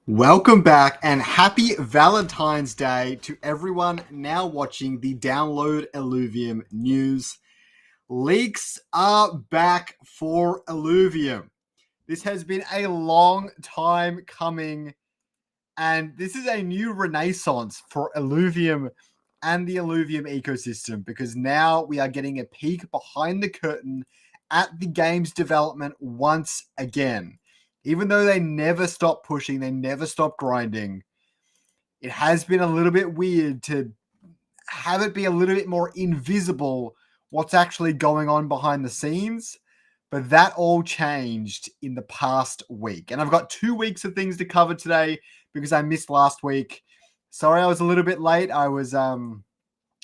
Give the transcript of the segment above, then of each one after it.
Welcome back and happy Valentine's Day to everyone now watching the Download Illuvium news. Leaks are back for Illuvium. This has been a long time coming, and this is a new renaissance for Illuvium and the Illuvium ecosystem because now we are getting a peek behind the curtain at the game's development once again. Even though they never stop pushing, they never stop grinding, it has been a little bit weird to have it be a little bit more invisible what's actually going on behind the scenes. But that all changed in the past week. And I've got 2 weeks of things to cover today because I missed last week. Sorry I was a little bit late. I was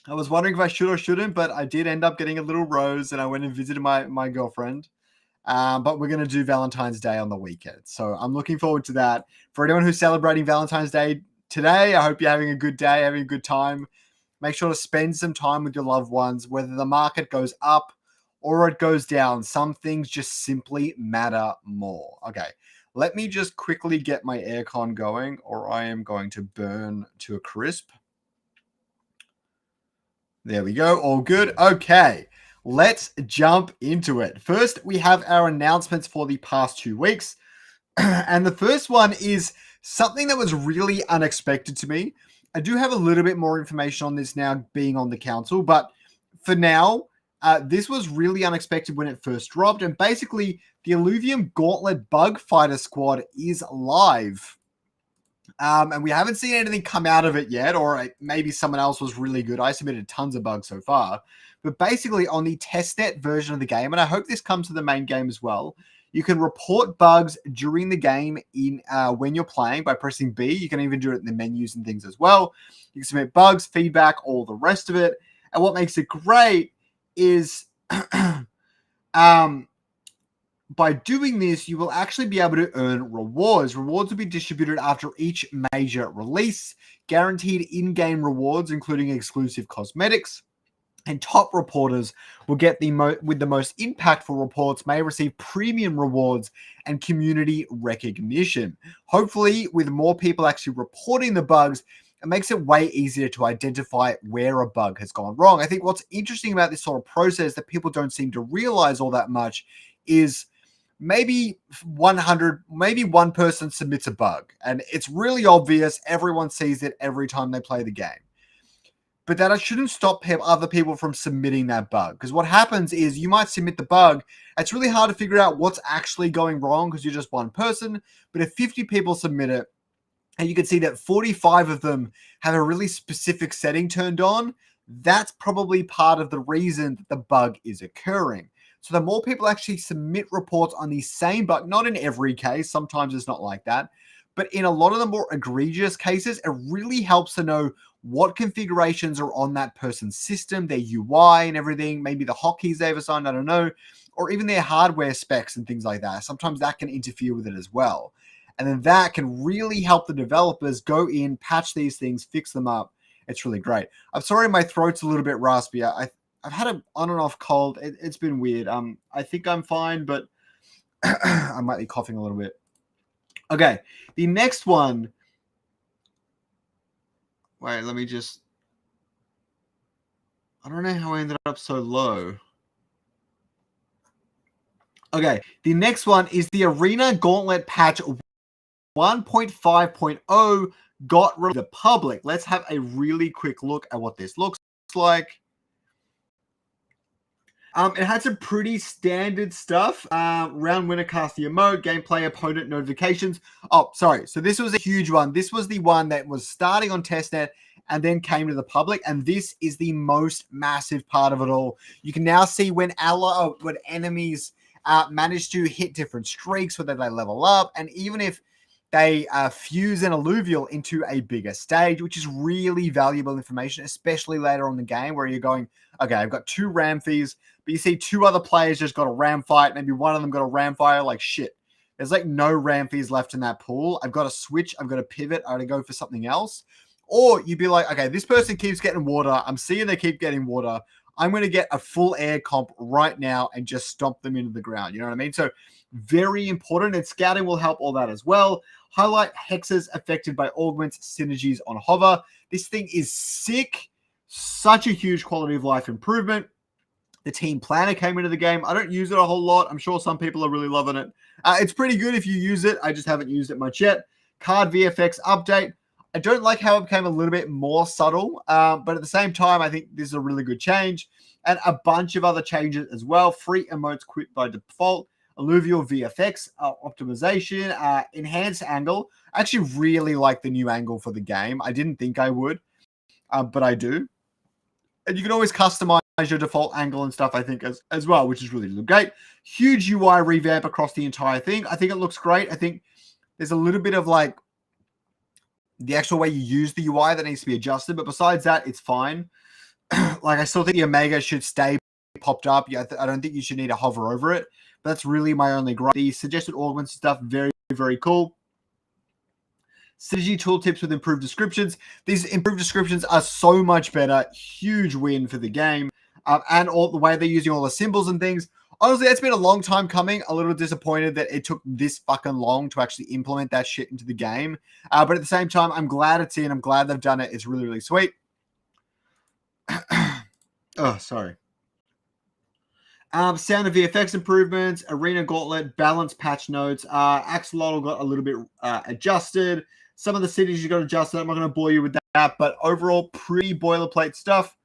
wondering if I should or shouldn't, but I did end up getting a little rose and I went and visited my girlfriend. But we're going to do Valentine's Day on the weekend. So I'm looking forward to that. For anyone who's celebrating Valentine's Day today, I hope you're having a good day, having a good time. Make sure to spend some time with your loved ones, whether the market goes up or it goes down. Some things just simply matter more. Okay, let me just quickly get my aircon going or I am going to burn to a crisp. There we go. All good. Okay. Let's jump into it. First, we have our announcements for the past 2 weeks. And the first one is something that was really unexpected to me. I do have a little bit more information on this now being on the council, but for now, this was really unexpected when it first dropped. And basically, the Illuvium Gauntlet Bug Fighter Squad is live. And we haven't seen anything come out of it yet, or maybe someone else was really good. I submitted tons of bugs so far. But basically, on the testnet version of the game, and I hope this comes to the main game as well, you can report bugs during the game when you're playing by pressing B. You can even do it in the menus and things as well. You can submit bugs, feedback, all the rest of it. And what makes it great is by doing this, you will actually be able to earn rewards. Rewards will be distributed after each major release, guaranteed in-game rewards, including exclusive cosmetics. And top reporters will get with the most impactful reports may receive premium rewards and community recognition. Hopefully, with more people actually reporting the bugs, it makes it way easier to identify where a bug has gone wrong. I think what's interesting about this sort of process that people don't seem to realize all that much is maybe one person submits a bug and it's really obvious. Everyone sees it every time they play the game. But that shouldn't stop other people from submitting that bug. Because what happens is you might submit the bug. It's really hard to figure out what's actually going wrong because you're just one person. But if 50 people submit it, and you can see that 45 of them have a really specific setting turned on, that's probably part of the reason that the bug is occurring. So the more people actually submit reports on the same bug, not in every case, sometimes it's not like that, but in a lot of the more egregious cases, it really helps to know what configurations are on that person's system, their UI and everything, maybe the hotkeys they've assigned, I don't know, or even their hardware specs and things like that. Sometimes that can interfere with it as well. And then that can really help the developers go in, patch these things, fix them up. It's really great. I'm sorry my throat's a little bit raspy. I've had an on and off cold. It's been weird. I think I'm fine, but I might be coughing a little bit. Okay, the next one. Wait, let me just... I don't know how I ended up so low. Okay, the next one is the Arena Gauntlet patch 1.5.0 got rid of the public. Let's have a really quick look at what this looks like. It had some pretty standard stuff. Round winner cast the emote, gameplay, opponent notifications. Oh, sorry. So this was a huge one. This was the one that was starting on testnet and then came to the public. And this is the most massive part of it all. You can now see when enemies manage to hit different streaks, whether they level up, and even if they fuse an alluvial into a bigger stage, which is really valuable information, especially later on in the game where you're going, okay, I've got 2 Ramfies, but you see 2 other players just got a ram fight. Maybe one of them got a ram fire. Like, shit, there's like no Ramfies left in that pool. I've got to switch. I've got to pivot. I got to go for something else. Or you'd be like, okay, this person keeps getting water. I'm seeing they keep getting water. I'm going to get a full air comp right now and just stomp them into the ground. You know what I mean? So very important. And scouting will help all that as well. Highlight hexes affected by augments, synergies on hover. This thing is sick. Such a huge quality of life improvement. The team planner came into the game. I don't use it a whole lot. I'm sure some people are really loving it. It's pretty good if you use it. I just haven't used it much yet. Card VFX update. I don't like how it became a little bit more subtle, but at the same time, I think this is a really good change. And a bunch of other changes as well. Free emotes quit by default. Illuvium VFX optimization. Enhanced angle. I actually really like the new angle for the game. I didn't think I would, but I do. And you can always customize your default angle and stuff, I think, as well, which is really great. Huge UI revamp across the entire thing. I think it looks great. I think there's a little bit of like the actual way you use the UI that needs to be adjusted. But besides that, it's fine. Like, I still think the Omega should stay popped up. Yeah, I don't think you should need to hover over it. But that's really my only gripe. The suggested augments and stuff, very, very cool. Synergy tooltips with improved descriptions. These improved descriptions are so much better. Huge win for the game. And all the way they're using all the symbols and things. Honestly, it's been a long time coming. A little disappointed that it took this fucking long to actually implement that shit into the game. But at the same time, I'm glad it's in. I'm glad they've done it. It's really, really sweet. Oh, sorry. Sound and VFX improvements, Arena Gauntlet, balance patch notes. Axolotl got a little bit adjusted. Some of the cities you got adjusted. I'm not going to bore you with that, but overall, pretty boilerplate stuff.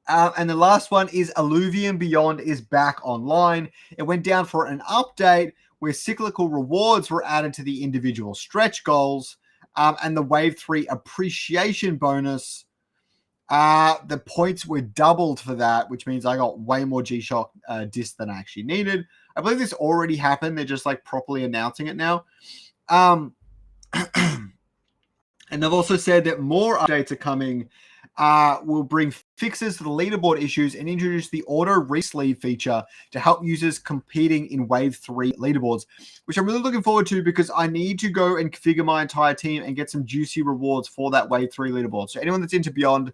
And the last one is Illuvium Beyond is back online. It went down for an update where cyclical rewards were added to the individual stretch goals, and the Wave 3 appreciation bonus. The points were doubled for that, which means I got way more G-Shock discs than I actually needed. I believe this already happened. They're just like properly announcing it now. And they've also said that more updates are coming. Will bring fixes to the leaderboard issues and introduce the auto resleeve feature to help users competing in Wave 3 leaderboards, which I'm really looking forward to because I need to go and configure my entire team and get some juicy rewards for that Wave 3 leaderboard. So anyone that's into Beyond,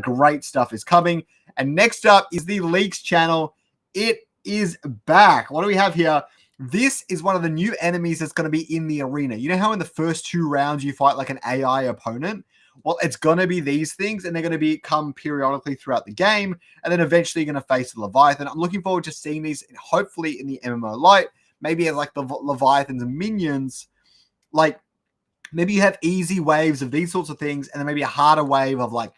great stuff is coming. And next up is the Leaks channel. It is back. What do we have here? This is one of the new enemies that's going to be in the arena. You know how in the first 2 rounds you fight like an AI opponent? Well, it's going to be these things, and they're going to come periodically throughout the game, and then eventually you're going to face the Leviathan. I'm looking forward to seeing these, hopefully, in the MMO-lite, maybe as like the Leviathans and minions. Like, maybe you have easy waves of these sorts of things, and then maybe a harder wave of like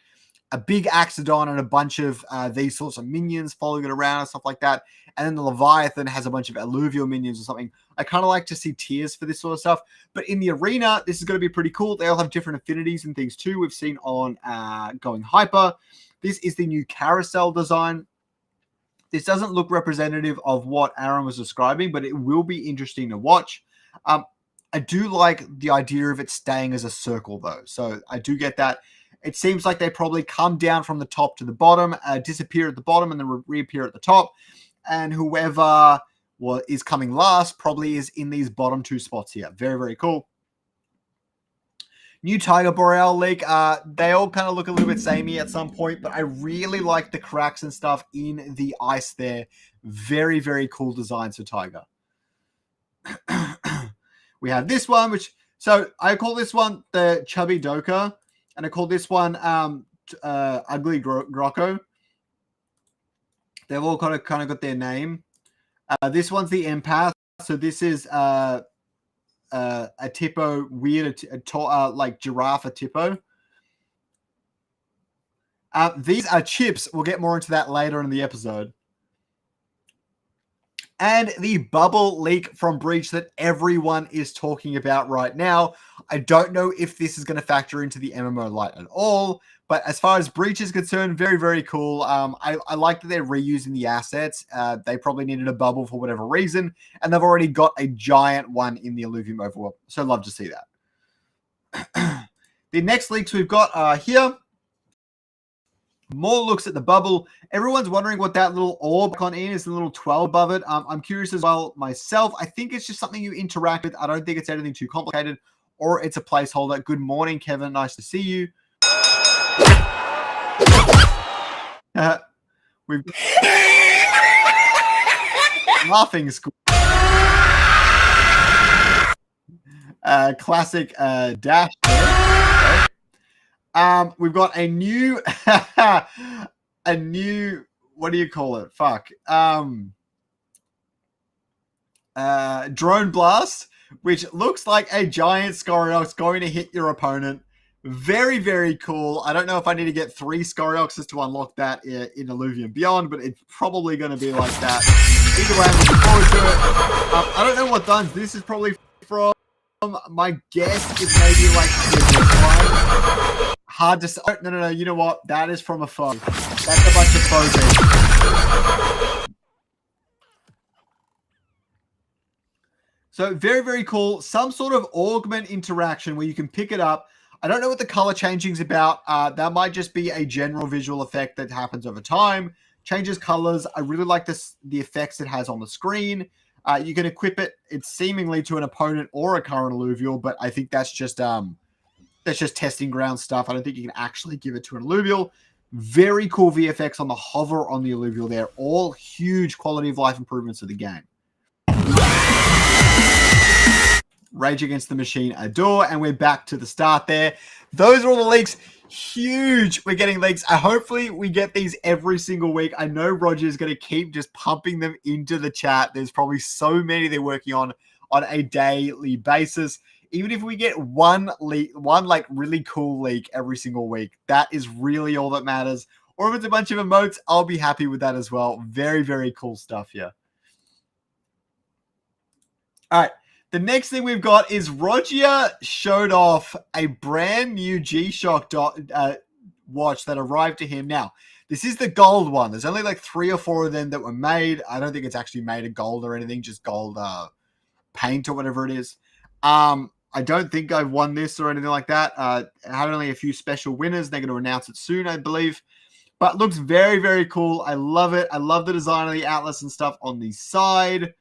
a big Axodon and a bunch of these sorts of minions following it around and stuff like that. And then the Leviathan has a bunch of alluvial minions or something. I kind of like to see tiers for this sort of stuff. But in the arena, this is going to be pretty cool. They all have different affinities and things too. We've seen on Going Hyper. This is the new carousel design. This doesn't look representative of what Aaron was describing, but it will be interesting to watch. I do like the idea of it staying as a circle, though. So I do get that. It seems like they probably come down from the top to the bottom, disappear at the bottom, and then reappear at the top. And whoever is coming last probably is in these bottom 2 spots here. Very, very cool. New Tiger Boreal leak. They all kind of look a little bit samey at some point, but I really like the cracks and stuff in the ice there. Very, very cool designs for Tiger. We have this one, so I call this one the Chubby Doka. And I call this one Ugly Grocko. They've all kind of got their name. This one's the Empath. So this is a Tipo, weird, like giraffe Tipo. These are chips. We'll get more into that later in the episode. And the bubble leak from Breach that everyone is talking about right now. I don't know if this is going to factor into the MMO-lite at all, but as far as Breach is concerned, very, very cool. I like that they're reusing the assets. They probably needed a bubble for whatever reason, and they've already got a giant one in the Illuvium Overworld. So love to see that. The next leaks we've got are here. More looks at the bubble. Everyone's wondering what that little orb icon is, the little 12 above it. I'm curious as well myself. I think it's just something you interact with. I don't think it's anything too complicated, or it's a placeholder. Good morning, Kevin. Nice to see you. We've laughing school. Classic dash. We've got a new, what do you call it? Fuck. Drone blast, which looks like a giant Scoriox going to hit your opponent. Very, very cool. I don't know if I need to get 3 Scorioxes to unlock that in Illuvium Beyond, but it's probably going to be like that. Either way, I'm looking forward to it. I don't know what guns this is probably from. My guess is maybe like hard to say. Oh, no. You know what? That is from a foe. That's a bunch of foes. So very, very cool. Some sort of augment interaction where you can pick it up. I don't know what the color changing is about. That might just be a general visual effect that happens over time. Changes colors. I really like the effects it has on the screen. You can equip it. It's seemingly to an opponent or a current alluvial, but I think that's just testing ground stuff. I don't think you can actually give it to an alluvial. Very cool VFX on the hover on the alluvial there. All huge quality of life improvements of the game. Rage Against the Machine Adore, and we're back to the start there. Those are all the leaks. Huge. We're getting leaks. Hopefully we get these every single week. I know Roger is going to keep just pumping them into the chat. There's probably so many they're working on a daily basis. Even if we get one leak, one like really cool leak every single week, that is really all that matters. Or if it's a bunch of emotes, I'll be happy with that as well. Very, very cool stuff here. All right. The next thing we've got is Roger showed off a brand new G-Shock watch that arrived to him. Now, this is the gold one. There's only like 3 or 4 of them that were made. I don't think it's actually made of gold or anything, just gold paint or whatever it is. I don't think I've won this or anything like that. It had only a few special winners. They're going to announce it soon, I believe. But looks very, very cool. I love it. I love the design of the Atlas and stuff on the side.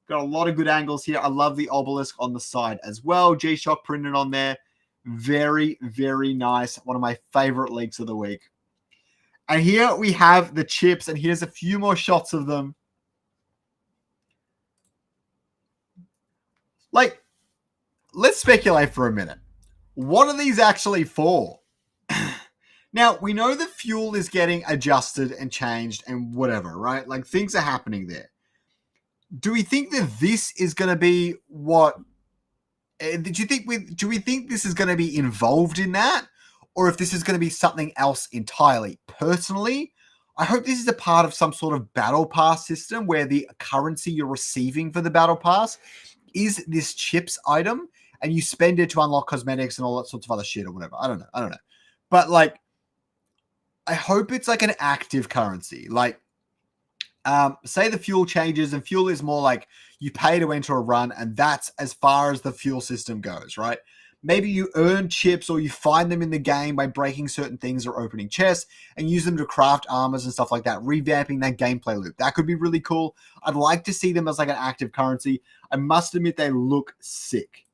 Got a lot of good angles here. I love the obelisk on the side as well. G-Shock printed on there. Very, very nice. One of my favorite leaks of the week. And here we have the chips, and here's a few more shots of them. Like, let's speculate for a minute. What are these actually for? Now, we know the fuel is getting adjusted and changed and whatever, right? Like, things are happening there. Do we think that this is going to be what? Do we think this is going to be involved in that, or if this is going to be something else entirely? Personally, I hope this is a part of some sort of battle pass system where the currency you're receiving for the battle pass is this chips item, and you spend it to unlock cosmetics and all that sorts of other shit or whatever. I don't know. But like, I hope it's like an active currency, like. Say the fuel changes and fuel is more like you pay to enter a run, and that's as far as the fuel system goes, right? Maybe you earn chips or you find them in the game by breaking certain things or opening chests and use them to craft armors and stuff like that, revamping that gameplay loop. That could be really cool. I'd like to see them as like an active currency. I must admit they look sick.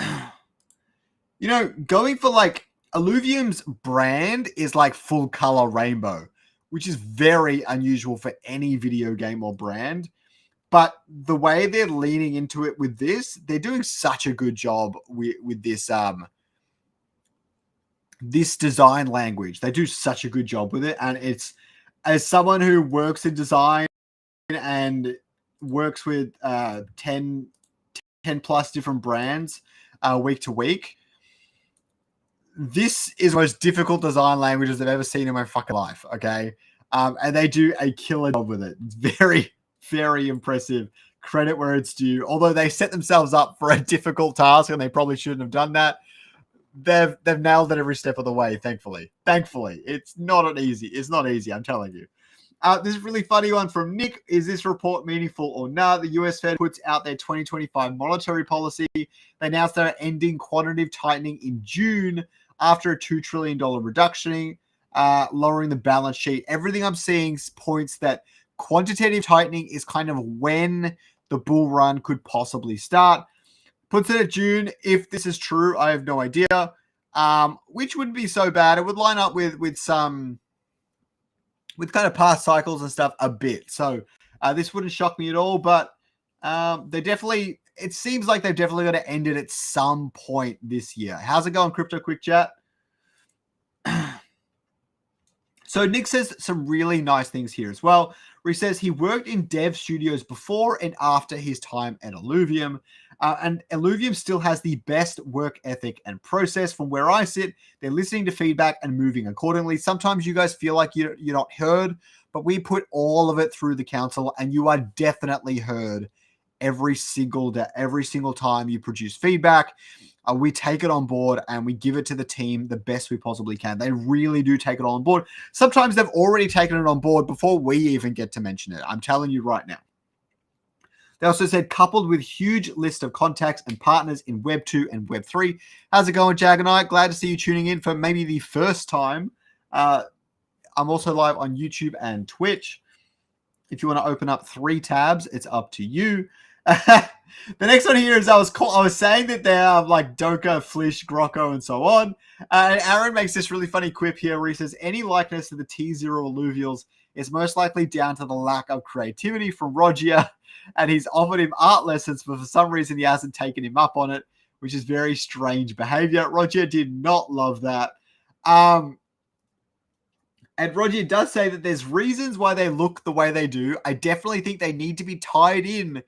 You know, going for like Illuvium's brand is like full color rainbow, which is very unusual for any video game or brand. But the way they're leaning into it with this, they're doing such a good job with this this design language. They do such a good job with it. And it's, as someone who works in design and works with 10 plus different brands week to week, this is the most difficult design languages I've ever seen in my fucking life, okay? And they do a killer job with it. It's very, very impressive. Credit where it's due. Although they set themselves up for a difficult task and they probably shouldn't have done that, they've nailed it every step of the way, thankfully. Thankfully. It's not easy. It's not easy, I'm telling you. This is a really funny one from Nick. Is this report meaningful or not? The US Fed puts out their 2025 monetary policy. They announced they're ending quantitative tightening in June after a $2 trillion reduction, lowering the balance sheet. Everything I'm seeing points that quantitative tightening is kind of when the bull run could possibly start. Puts it at June. If this is true, I have no idea. Which wouldn't be so bad. It would line up with some with kind of past cycles and stuff a bit. So this wouldn't shock me at all, but it seems like they've definitely got to end it at some point this year. How's it going, Crypto Quick Chat? So Nick says some really nice things here as well, where he says he worked in dev studios before and after his time at Illuvium. And Illuvium still has the best work ethic and process. From where I sit, they're listening to feedback and moving accordingly. Sometimes you guys feel like you're not heard, but we put all of it through the council, and you are definitely heard every single day, every single time you produce feedback. We take it on board and we give it to the team the best we possibly can. They really do take it on board. Sometimes they've already taken it on board before we even get to mention it. I'm telling you right now. They also said, coupled with huge list of contacts and partners in Web 2 and Web 3. How's it going, Jaganite? Glad to see you tuning in for maybe the first time. I'm also live on YouTube and Twitch. If you want to open up 3 tabs, it's up to you. The next one here is I was saying that they are like Doka, Flish, Grocko, and so on. And Aaron makes this really funny quip here where he says any likeness to the T0 alluvials is most likely down to the lack of creativity from Roger, and he's offered him art lessons, but for some reason he hasn't taken him up on it, which is very strange behavior. Roger did not love that. And Roger does say that there's reasons why they look the way they do. I definitely think they need to be tied in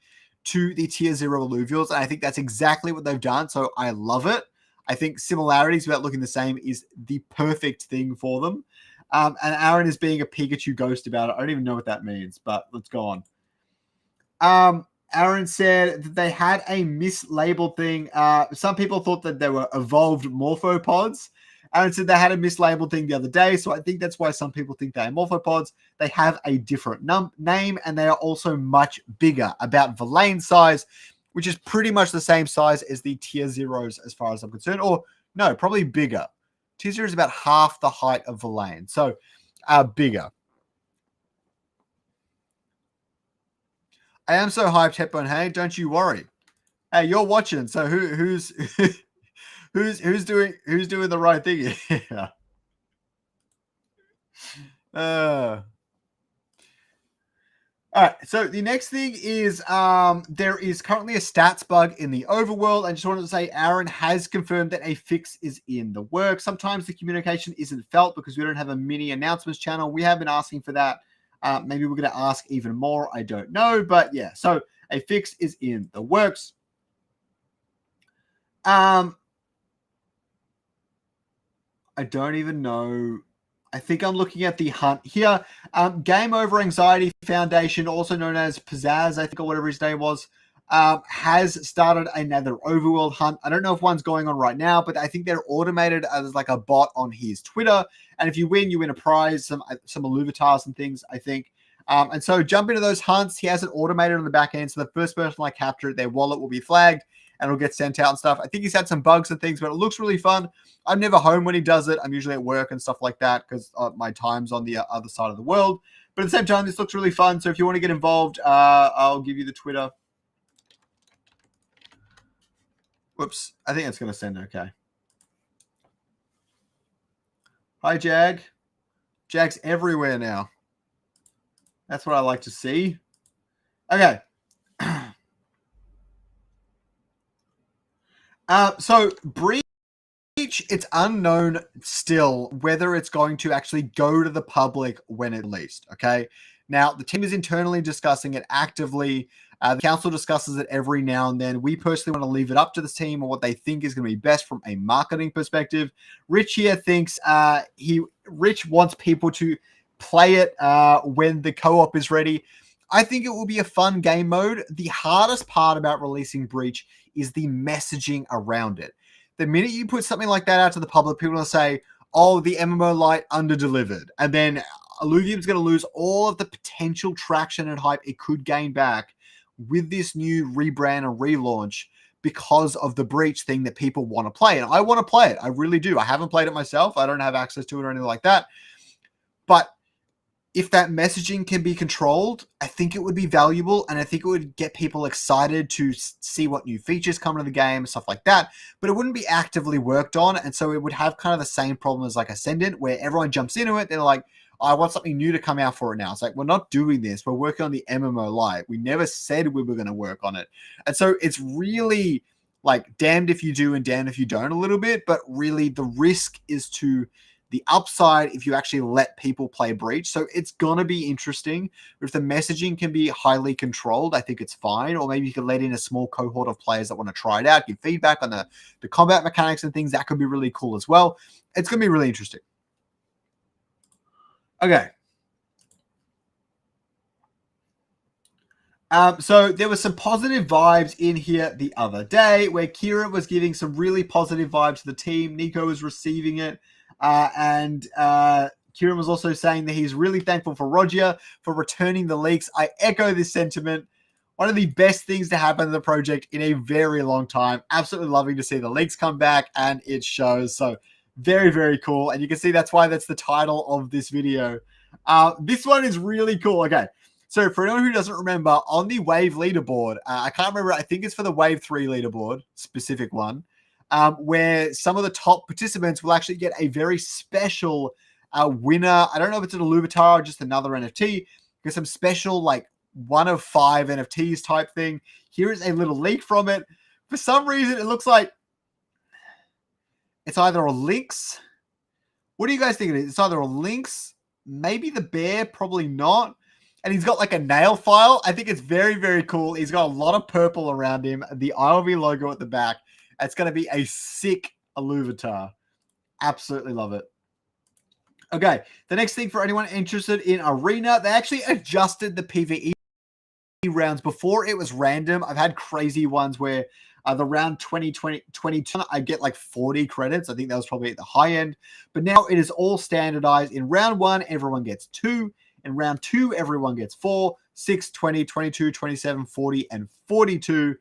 to the tier 0 alluvials, and I think that's exactly what they've done, so I love it. I think similarities without looking the same is the perfect thing for them. And Aaron is being a Pikachu ghost about it. I don't even know what that means, but let's go on. Aaron said that they had a mislabeled thing. Some people thought that they were evolved morphopods. Aaron said they had a mislabeled thing the other day, so I think that's why some people think they are morphopods. They have a different name, and they are also much bigger, about Villain size, which is pretty much the same size as the tier 0s as far as I'm concerned. Or, no, probably bigger. Tier 0 is about half the height of Villain, so bigger. I am so hyped, Hepburn. Hey, don't you worry. Hey, you're watching, so who's who's doing the right thing here? All right, so the next thing is there is currently a stats bug in the overworld. I just wanted to say Aaron has confirmed that a fix is in the works. Sometimes the communication isn't felt because we don't have a mini announcements channel. We have been asking for that. Maybe we're going to ask even more. I don't know, but yeah. So a fix is in the works. I don't even know. I think I'm looking at the hunt here. Game Over Anxiety Foundation, also known as Pizzazz, I think, or whatever his name was, has started another Overworld hunt. I don't know if one's going on right now, but I think they're automated as like a bot on his Twitter. And if you win a prize, some Illuvatars and things, I think. And so jump into those hunts. He has it automated on the back end. So the first person I capture, their wallet will be flagged and it'll get sent out and stuff. I think he's had some bugs and things, but it looks really fun. I'm never home when he does it. I'm usually at work and stuff like that because my time's on the other side of the world. But at the same time, this looks really fun. So if you want to get involved, I'll give you the Twitter. Whoops. I think it's going to send okay. Hi, Jag. Jag's everywhere now. That's what I like to see. Okay. So Breach, it's unknown still whether it's going to actually go to the public when it's released. Okay. Now the team is internally discussing it actively. The council discusses it every now and then. We personally want to leave it up to the team on what they think is going to be best from a marketing perspective. Rich here thinks Rich wants people to play it when the co-op is ready. I think it will be a fun game mode. The hardest part about releasing Breach is the messaging around it. The minute you put something like that out to the public, people will say, oh, the MMO-lite under-delivered. And then Illuvium's going to lose all of the potential traction and hype it could gain back with this new rebrand and relaunch because of the Breach thing that people want to play. And I want to play it. I really do. I haven't played it myself. I don't have access to it or anything like that. But if that messaging can be controlled, I think it would be valuable, and I think it would get people excited to see what new features come into the game, stuff like that, but it wouldn't be actively worked on, and so it would have kind of the same problem as like Ascendant, where everyone jumps into it, they're like, I want something new to come out for it now. It's like, we're not doing this. We're working on the MMO-lite. We never said we were going to work on it. And so it's really like damned if you do and damned if you don't a little bit. But really the risk is to the upside if you actually let people play Breach. So it's going to be interesting. If the messaging can be highly controlled, I think it's fine. Or maybe you can let in a small cohort of players that want to try it out, give feedback on the combat mechanics and things. That could be really cool as well. It's going to be really interesting. Okay. So there were some positive vibes in here the other day where Kira was giving some really positive vibes to the team. Nico was receiving it. And Kieran was also saying that he's really thankful for Roger for returning the leaks. I echo this sentiment. One of the best things to happen to the project in a very long time. Absolutely loving to see the leaks come back, and it shows. So very, very cool. And you can see that's why that's the title of this video. This one is really cool. Okay. So for anyone who doesn't remember, on the Wave leaderboard, I can't remember. I think it's for the Wave 3 leaderboard, specific one. Where some of the top participants will actually get a very special winner. I don't know if it's an Illuvitar or just another NFT. There's some special, like, 1 of 5 NFTs type thing. Here is a little leak from it. For some reason, it looks like it's either a Lynx. What do you guys think it is? It's either a Lynx, maybe the bear, probably not. And he's got like a nail file. I think it's very, very cool. He's got a lot of purple around him. The ILV logo at the back. It's going to be a sick Illuvitar. Absolutely love it. Okay, the next thing for anyone interested in Arena, they actually adjusted the PvE rounds. Before it was random. I've had crazy ones where the round 2022, I get like 40 credits. I think that was probably at the high end. But now it is all standardized. In round 1, everyone gets 2. In round 2, everyone gets 4, 6, 20, 22, 27, 40, and 42.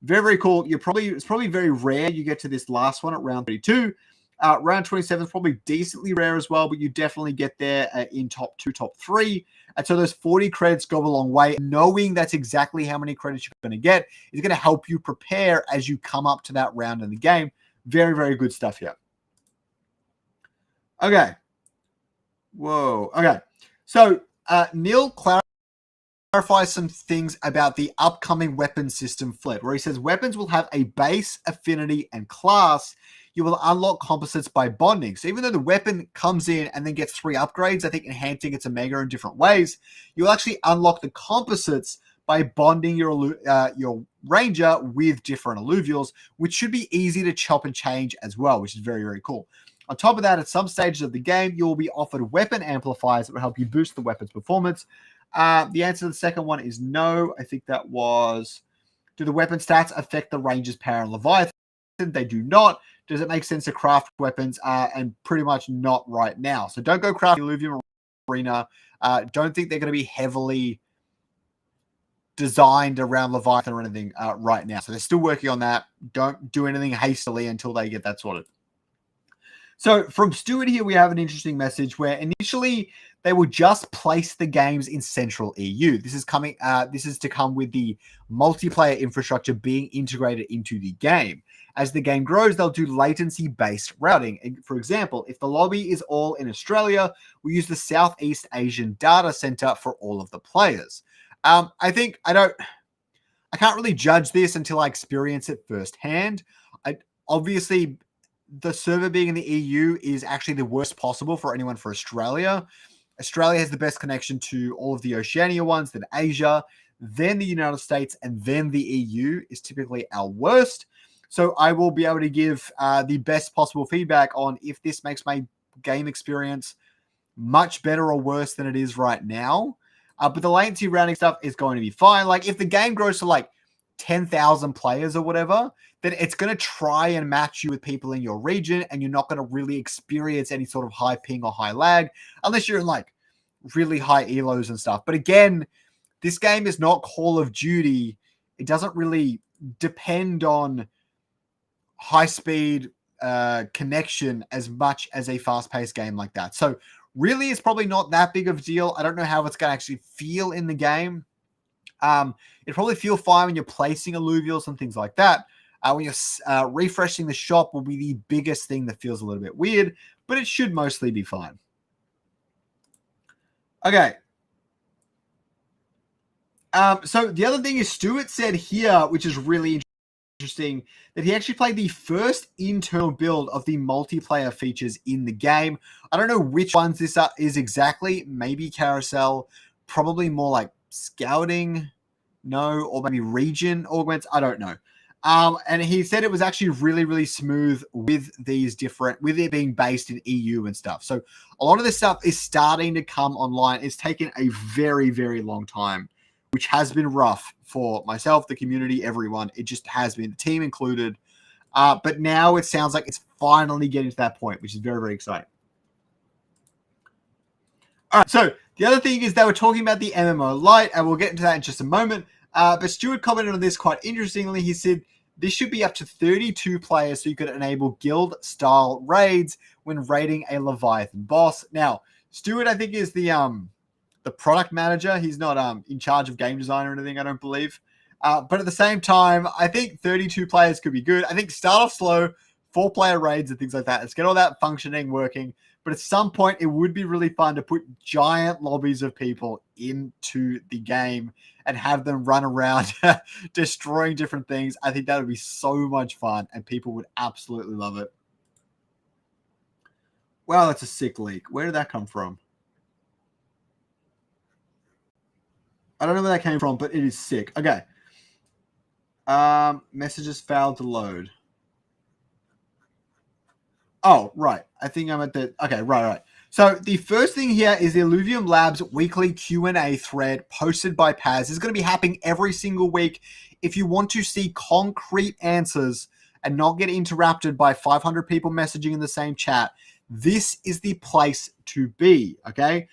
Very, very cool. It's probably very rare you get to this last one at round 32. Round 27 is probably decently rare as well, but you definitely get there in top 2, top 3. And so those 40 credits go a long way. Knowing that's exactly how many credits you're going to get is going to help you prepare as you come up to that round in the game. Very, very good stuff here. Okay. Whoa. Okay. So Neil clarifies some things about the upcoming weapon system flip, where he says weapons will have a base, affinity, and class. You will unlock composites by bonding. So even though the weapon comes in and then gets 3 upgrades, I think enhancing its Omega in different ways, you'll actually unlock the composites by bonding your Ranger with different Alluvials, which should be easy to chop and change as well, which is very, very cool. On top of that, at some stages of the game, you will be offered weapon amplifiers that will help you boost the weapon's performance. The answer to the second one is no. I think that was, do the weapon stats affect the Ranger's power and Leviathan? They do not. Does it make sense to craft weapons? And pretty much not right now. So don't go crafting Illuvium Arena. Don't think they're going to be heavily designed around Leviathan or anything right now. So they're still working on that. Don't do anything hastily until they get that sorted. So from Stuart here, we have an interesting message where initially they will just place the games in Central EU. This is coming. This is to come with the multiplayer infrastructure being integrated into the game. As the game grows, they'll do latency-based routing. For example, if the lobby is all in Australia, we use the Southeast Asian data center for all of the players. I can't really judge this until I experience it firsthand. Obviously, the server being in the EU is actually the worst possible for anyone for Australia. Australia has the best connection to all of the Oceania ones, then Asia, then the United States, and then the EU is typically our worst. So I will be able to give the best possible feedback on if this makes my game experience much better or worse than it is right now. But the latency routing stuff is going to be fine. Like if the game grows to like 10,000 players or whatever, then it's going to try and match you with people in your region, and you're not going to really experience any sort of high ping or high lag unless you're in like really high elos and stuff. But again, this game is not Call of Duty. It doesn't really depend on high speed connection as much as a fast-paced game like that. So really, it's probably not that big of a deal. I don't know how it's going to actually feel in the game. It'll probably feel fine when you're placing alluvials and things like that. When you're refreshing the shop will be the biggest thing that feels a little bit weird, but it should mostly be fine. Okay. So the other thing is Stuart said here, which is really interesting, that he actually played the first internal build of the multiplayer features in the game. I don't know which ones this is exactly. Maybe carousel, probably more like scouting, no, or maybe region augments. I don't know. And he said it was actually really, really smooth with these different, with it being based in EU and stuff. So a lot of this stuff is starting to come online. It's taken a very, very long time, which has been rough for myself, the community, everyone. It just has been, the team included. But now it sounds like it's finally getting to that point, which is very, very exciting. All right, so the other thing is they were talking about the MMO-lite, and we'll get into that in just a moment. But Stuart commented on this quite interestingly. He said this should be up to 32 players, so you could enable guild-style raids when raiding a Leviathan boss. Now, Stuart, I think, is the product manager. He's not in charge of game design or anything, I don't believe. But at the same time, I think 32 players could be good. I think start off slow, 4-player raids and things like that. Let's get all that functioning, working. But at some point, it would be really fun to put giant lobbies of people into the game and have them run around destroying different things. I think that would be so much fun, and people would absolutely love it. Wow, that's a sick leak. Where did that come from? I don't know where that came from, but it is sick. Okay. Messages failed to load. Oh, right. I think I'm at the... Okay, right. So the first thing here is the Illuvium Labs weekly Q&A thread posted by Paz. This is going to be happening every single week. If you want to see concrete answers and not get interrupted by 500 people messaging in the same chat, this is the place to be, okay?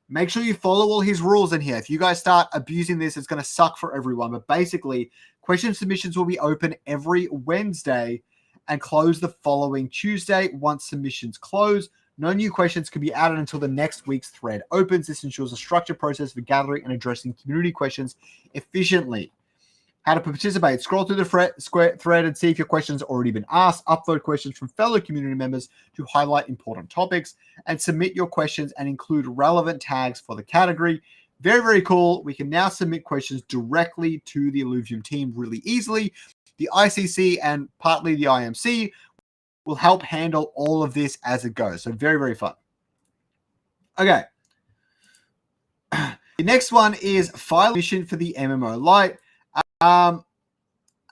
Make sure you follow all his rules in here. If you guys start abusing this, it's going to suck for everyone. But basically, question submissions will be open every Wednesday and close the following Tuesday. Once submissions close, no new questions can be added until the next week's thread opens. This ensures a structured process for gathering and addressing community questions efficiently. How to participate. Scroll through the thread and see if your question's already been asked. Upload questions from fellow community members to highlight important topics, and submit your questions and include relevant tags for the category. Very, very cool. We can now submit questions directly to the Illuvium team really easily. The ICC and partly the IMC will help handle all of this as it goes. So very, very fun. Okay. The next one is file mission for the MMO-lite. I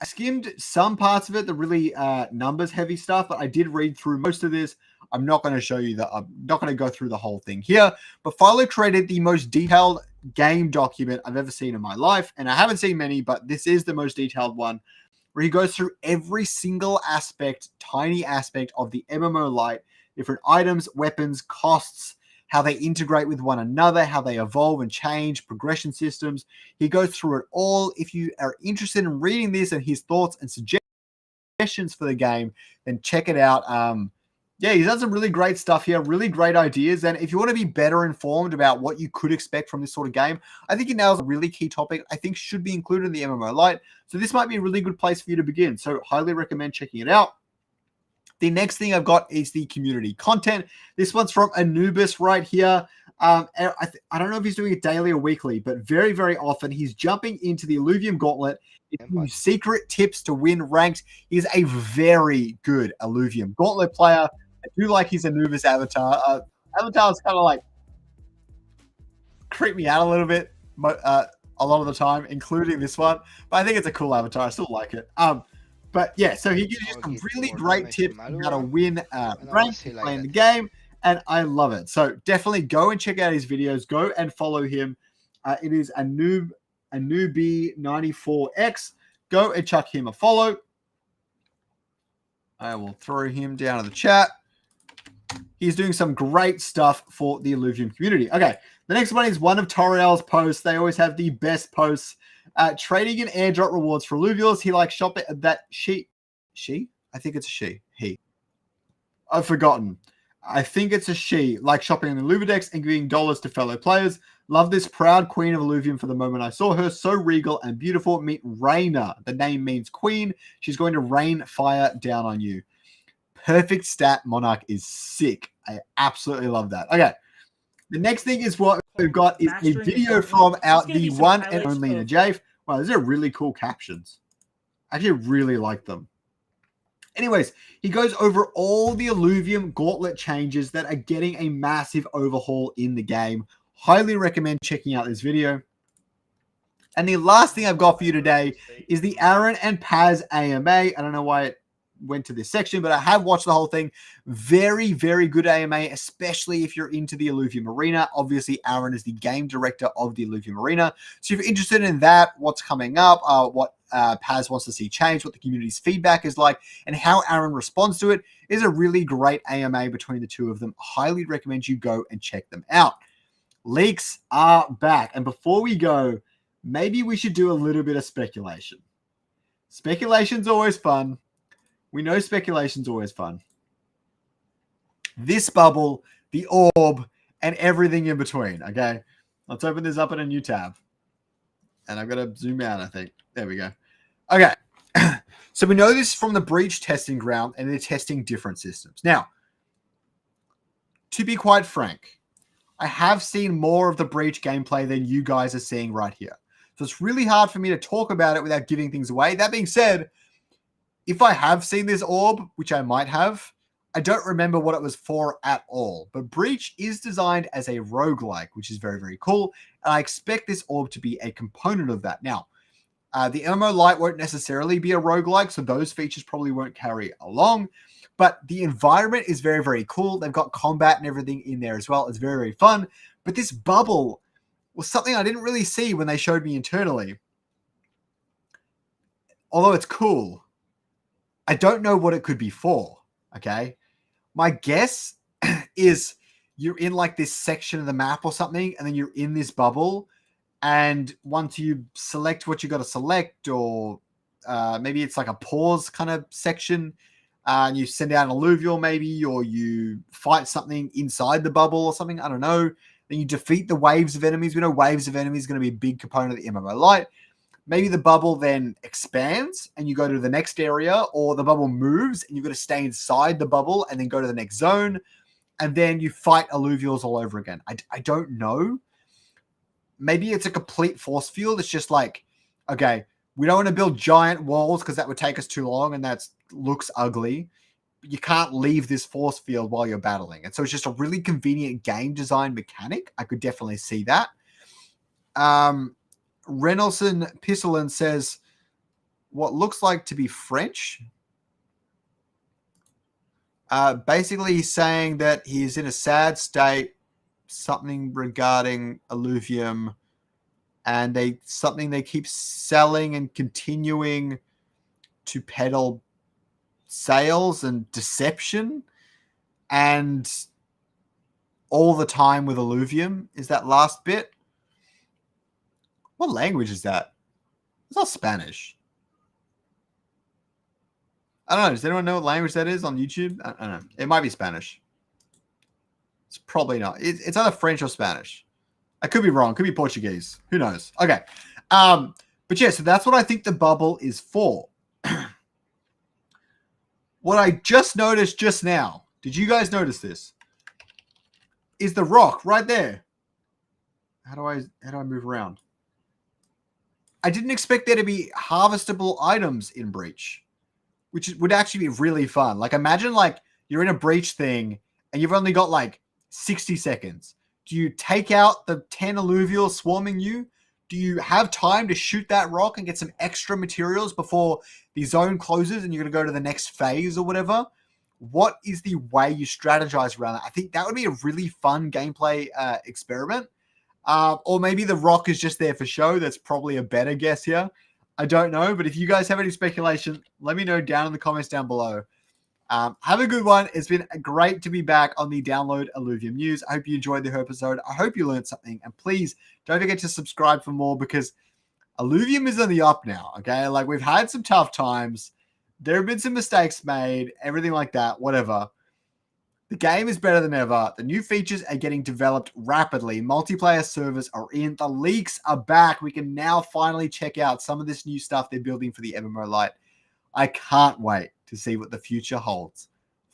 skimmed some parts of it, the really numbers heavy stuff, but I did read through most of this. I'm not going to show you that. I'm not going to go through the whole thing here, but Philo created the most detailed game document I've ever seen in my life. And I haven't seen many, but this is the most detailed one, where he goes through every single aspect, tiny aspect of the MMO-lite, different items, weapons, costs, how they integrate with one another, how they evolve and change, progression systems. He goes through it all. If you are interested in reading this and his thoughts and suggestions for the game, then check it out. Yeah, he's done some really great stuff here, really great ideas. And if you want to be better informed about what you could expect from this sort of game, I think he nails a really key topic I think should be included in the MMO-lite. So this might be a really good place for you to begin. So highly recommend checking it out. The next thing I've got is the community content. This one's from Anubis right here. I don't know if he's doing it daily or weekly, but very, very often he's jumping into the Illuvium Gauntlet. Secret tips to win ranks. He's a very good Illuvium Gauntlet player. I do like his Anubis avatar. Avatar's kind of like creep me out a little bit a lot of the time, including this one. But I think it's a cool avatar. I still like it. But yeah, so he gives you some really great tips on how to win ranks playing the game, and I love it. So definitely go and check out his videos. Go and follow him. It is Anubi94X. Go and chuck him a follow. I will throw him down in the chat. He's doing some great stuff for the Illuvium community. Okay, the next one is one of Toriel's posts. They always have the best posts. Trading and airdrop rewards for Illuvials. He likes shopping that she? I think it's a she. He. I've forgotten. I think it's a she. Like shopping on the Illuvidex and giving dollars to fellow players. Love this proud queen of Illuvium for the moment I saw her. So regal and beautiful. Meet Raina. The name means queen. She's going to rain fire down on you. Perfect stat. Monarch is sick. I absolutely love that. Okay. The next thing is what we've got is a video from the one and only Najaf. Wow, these are really cool captions. I actually really like them. Anyways, he goes over all the Illuvium Gauntlet changes that are getting a massive overhaul in the game. Highly recommend checking out this video. And the last thing I've got for you today is the Aaron and Paz AMA. I don't know why it went to this section, but I have watched the whole thing. Very, very good AMA, especially if you're into the Illuvium Arena. Obviously, Aaron is the game director of the Illuvium Arena. So if you're interested in that, what's coming up, what Paz wants to see change, what the community's feedback is like, and how Aaron responds to it, is a really great AMA between the two of them. Highly recommend you go and check them out. Leaks are back. And before we go, maybe we should do a little bit of speculation. Speculation's always fun. We know speculation's always fun. This bubble, the orb, and everything in between, okay? Let's open this up in a new tab. And I've got to zoom out, I think. There we go. Okay. So we know this from the Breach testing ground, and they're testing different systems. Now, to be quite frank, I have seen more of the Breach gameplay than you guys are seeing right here. So it's really hard for me to talk about it without giving things away. That being said, if I have seen this orb, which I might have, I don't remember what it was for at all. But Breach is designed as a roguelike, which is very, very cool. And I expect this orb to be a component of that. Now, the MMO-lite won't necessarily be a roguelike, so those features probably won't carry along. But the environment is very, very cool. They've got combat and everything in there as well. It's very, very fun. But this bubble was something I didn't really see when they showed me internally. Although it's cool, I don't know what it could be for, okay? My guess is you're in like this section of the map or something, and then you're in this bubble, and once you select what you got to select, or maybe it's like a pause kind of section, and you send out an alluvial maybe, or you fight something inside the bubble or something, I don't know. Then you defeat the waves of enemies. We know waves of enemies is going to be a big component of the MMO-lite. Maybe the bubble then expands and you go to the next area, or the bubble moves and you've got to stay inside the bubble and then go to the next zone. And then you fight alluvials all over again. I don't know. Maybe it's a complete force field. It's just like, okay, we don't want to build giant walls because that would take us too long and that looks ugly. You can't leave this force field while you're battling. And so it's just a really convenient game design mechanic. I could definitely see that. Renelson Pisselin says, what looks like to be French. Basically, he's saying that he is in a sad state, something regarding Illuvium, and they keep selling and continuing to peddle sales and deception, and all the time with Illuvium is that last bit. What language is that? It's not Spanish. I don't know. Does anyone know what language that is on YouTube? I don't know. It might be Spanish. It's probably not. It's either French or Spanish. I could be wrong. Could be Portuguese. Who knows? Okay. But yeah, so that's what I think the bubble is for. What I just noticed just now, did you guys notice this? Is the rock right there. How do I move around? I didn't expect there to be harvestable items in Breach, which would actually be really fun. Like, imagine like you're in a Breach thing and you've only got like 60 seconds. Do you take out the 10 alluvials swarming you? Do you have time to shoot that rock and get some extra materials before the zone closes and you're going to go to the next phase or whatever? What is the way you strategize around that? I think that would be a really fun gameplay experiment. Or maybe the rock is just there for show. That's probably a better guess here. I don't know. But if you guys have any speculation, let me know down in the comments down below. Have a good one. It's been great to be back on the Download Illuvium News. I hope you enjoyed the episode. I hope you learned something. And please don't forget to subscribe for more, because Illuvium is on the up now. Okay. Like, we've had some tough times. There have been some mistakes made, everything like that, whatever. The game is better than ever. The new features are getting developed rapidly. Multiplayer servers are in. The leaks are back. We can now finally check out some of this new stuff they're building for the MMO-lite. I can't wait to see what the future holds.